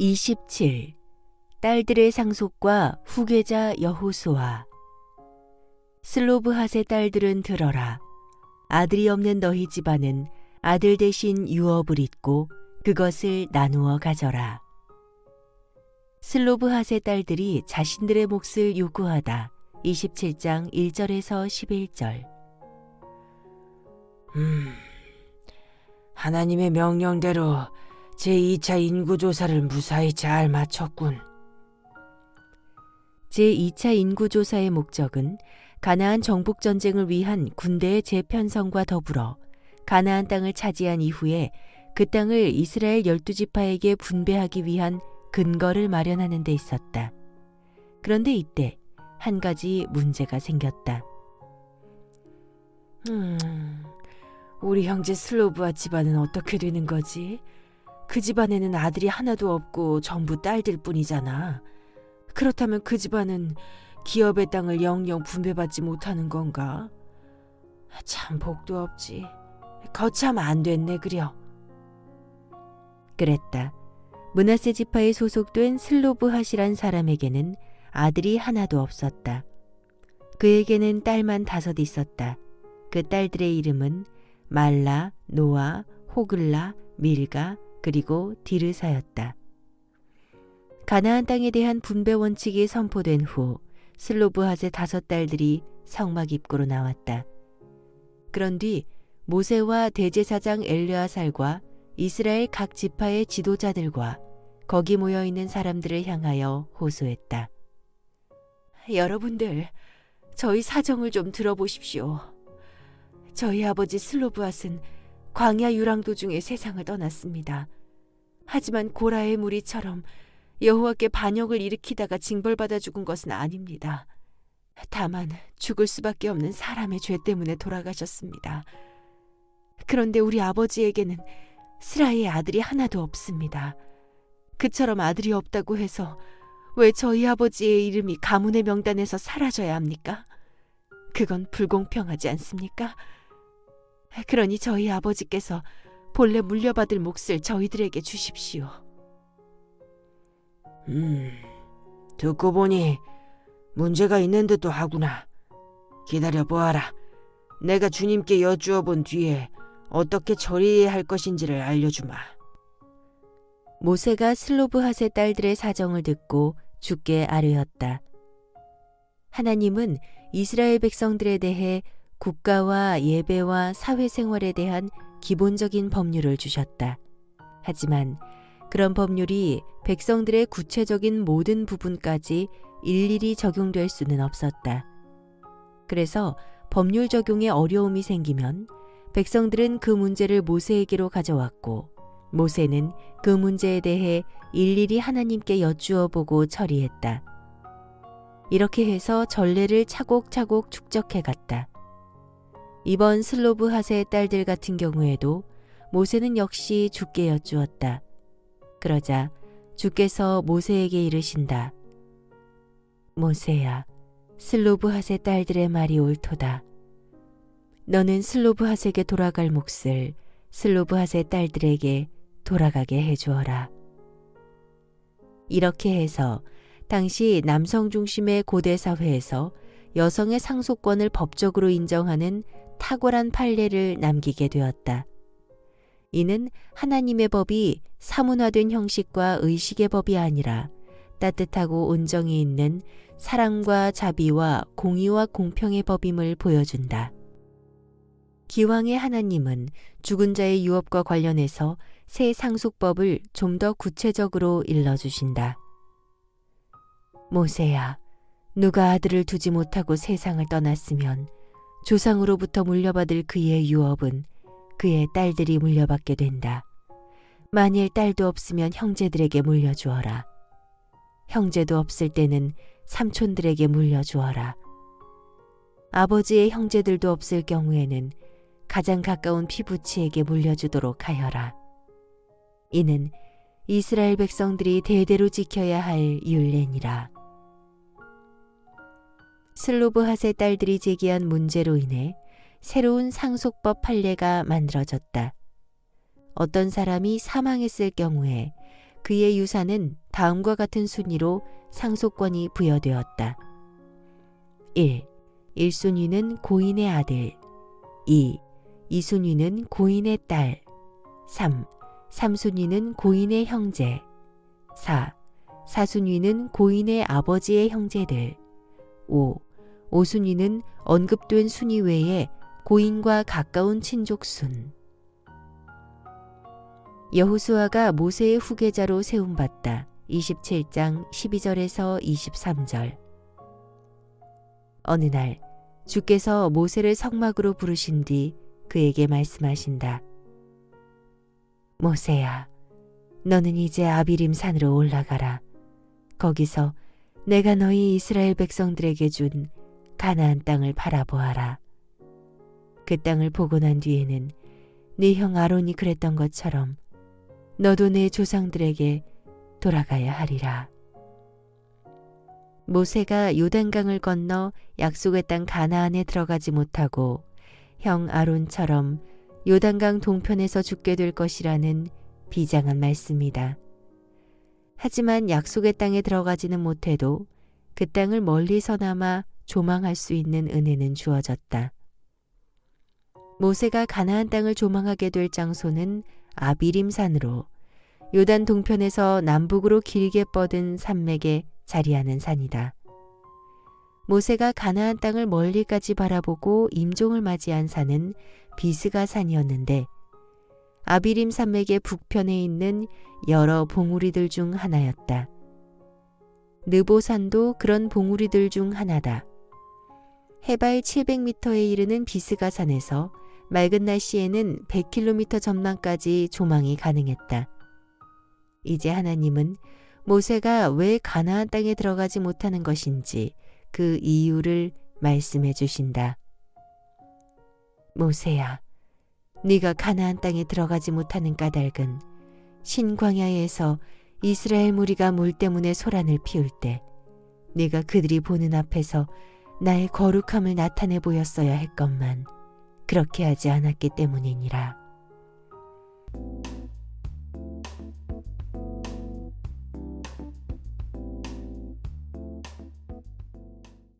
27. 딸들의 상속과 후계자 여호수아. 슬로브핫의 딸들은 들어라. 아들이 없는 너희 집안은 아들 대신 유업을 잇고 그것을 나누어 가져라. 슬로브핫의 딸들이 자신들의 몫을 요구하다. 27장 1절에서 11절. 하나님의 명령대로 제2차 인구조사를 무사히 잘 마쳤군. 제2차 인구조사의 목적은 가나안 정복전쟁을 위한 군대의 재편성과 더불어 가나안 땅을 차지한 이후에 그 땅을 이스라엘 12지파에게 분배하기 위한 근거를 마련하는 데 있었다. 그런데 이때 한 가지 문제가 생겼다. 우리 형제 슬로브아 집안은 어떻게 되는 거지? 그 집안에는 아들이 하나도 없고 전부 딸들 뿐이잖아. 그렇다면 그 집안은 기업의 땅을 영영 분배받지 못하는 건가? 참 복도 없지. 거참 안 됐네 그려. 그랬다. 므낫세 지파에 소속된 슬로브핫이란 사람에게는 아들이 하나도 없었다. 그에게는 딸만 5 있었다. 그 딸들의 이름은 말라, 노아, 호글라, 밀가, 그리고 디르사였다. 가나안 땅에 대한 분배 원칙이 선포된 후 슬로브핫의 5 딸들이 성막 입구로 나왔다. 그런 뒤 모세와 대제사장 엘르아살과 이스라엘 각 지파의 지도자들과 거기 모여있는 사람들을 향하여 호소했다. 여러분들, 저희 사정을 좀 들어보십시오. 저희 아버지 슬로브핫은 광야 유랑도 중에 세상을 떠났습니다. 하지만 고라의 무리처럼 여호와께 반역을 일으키다가 징벌받아 죽은 것은 아닙니다. 다만 죽을 수밖에 없는 사람의 죄 때문에 돌아가셨습니다. 그런데 우리 아버지에게는 스라의 아들이 하나도 없습니다. 그처럼 아들이 없다고 해서 왜 저희 아버지의 이름이 가문의 명단에서 사라져야 합니까? 그건 불공평하지 않습니까? 그러니 저희 아버지께서 본래 물려받을 몫을 저희들에게 주십시오. 듣고 보니 문제가 있는 듯도 하구나. 기다려 보아라. 내가 주님께 여쭈어 본 뒤에 어떻게 처리해야 할 것인지를 알려주마. 모세가 슬로브핫의 딸들의 사정을 듣고 주께 아뢰었다. 하나님은 이스라엘 백성들에 대해 국가와 예배와 사회생활에 대한 기본적인 법률을 주셨다. 하지만 그런 법률이 백성들의 구체적인 모든 부분까지 일일이 적용될 수는 없었다. 그래서 법률 적용에 어려움이 생기면 백성들은 그 문제를 모세에게로 가져왔고 모세는 그 문제에 대해 일일이 하나님께 여쭈어 보고 처리했다. 이렇게 해서 전례를 차곡차곡 축적해 갔다. 이번 슬로브핫의 딸들 같은 경우에도 모세는 역시 주께 여쭈었다. 그러자 주께서 모세에게 이르신다. 모세야, 슬로브핫의 딸들의 말이 옳도다. 너는 슬로브핫에게 돌아갈 몫을 슬로브핫의 딸들에게 돌아가게 해주어라. 이렇게 해서 당시 남성 중심의 고대 사회에서 여성의 상속권을 법적으로 인정하는 탁월한 판례를 남기게 되었다. 이는 하나님의 법이 사문화된 형식과 의식의 법이 아니라 따뜻하고 온정이 있는 사랑과 자비와 공의와 공평의 법임을 보여준다. 기왕의 하나님은 죽은 자의 유업과 관련해서 새 상속법을 좀 더 구체적으로 일러주신다. 모세야, 누가 아들을 두지 못하고 세상을 떠났으면 조상으로부터 물려받을 그의 유업은 그의 딸들이 물려받게 된다. 만일 딸도 없으면 형제들에게 물려주어라. 형제도 없을 때는 삼촌들에게 물려주어라. 아버지의 형제들도 없을 경우에는 가장 가까운 피부치에게 물려주도록 하여라. 이는 이스라엘 백성들이 대대로 지켜야 할 율례니라. 슬로브핫의 딸들이 제기한 문제로 인해 새로운 상속법 판례가 만들어졌다. 어떤 사람이 사망했을 경우에 그의 유산은 다음과 같은 순위로 상속권이 부여되었다. 1. 1순위는 고인의 아들. 2. 2순위는 고인의 딸. 3. 3순위는 고인의 형제. 4. 4순위는 고인의 아버지의 형제들. 5. 5순위는 언급된 순위 외에 고인과 가까운 친족순. 여호수아가 모세의 후계자로 세움받다. 27장 12절에서 23절. 어느 날 주께서 모세를 성막으로 부르신 뒤 그에게 말씀하신다. 모세야, 너는 이제 아비림 산으로 올라가라. 거기서 내가 너희 이스라엘 백성들에게 준 가나안 땅을 바라보아라. 그 땅을 보고 난 뒤에는 네 형 아론이 그랬던 것처럼 너도 내 조상들에게 돌아가야 하리라. 모세가 요단강을 건너 약속의 땅 가나안에 들어가지 못하고 형 아론처럼 요단강 동편에서 죽게 될 것이라는 비장한 말씀이다. 하지만 약속의 땅에 들어가지는 못해도 그 땅을 멀리서나마 조망할 수 있는 은혜는 주어졌다. 모세가 가나안 땅을 조망하게 될 장소는 아비림 산으로 요단 동편에서 남북으로 길게 뻗은 산맥에 자리하는 산이다. 모세가 가나안 땅을 멀리까지 바라보고 임종을 맞이한 산은 비스가 산이었는데 아비림 산맥의 북편에 있는 여러 봉우리들 중 하나였다. 느보산도 그런 봉우리들 중 하나다. 해발 700m에 이르는 비스가 산에서 맑은 날씨에는 100km 전망까지 조망이 가능했다. 이제 하나님은 모세가 왜 가나안 땅에 들어가지 못하는 것인지 그 이유를 말씀해 주신다. 모세야, 네가 가나안 땅에 들어가지 못하는 까닭은 신광야에서 이스라엘 무리가 물 때문에 소란을 피울 때 네가 그들이 보는 앞에서 나의 거룩함을 나타내 보였어야 했건만 그렇게 하지 않았기 때문이니라.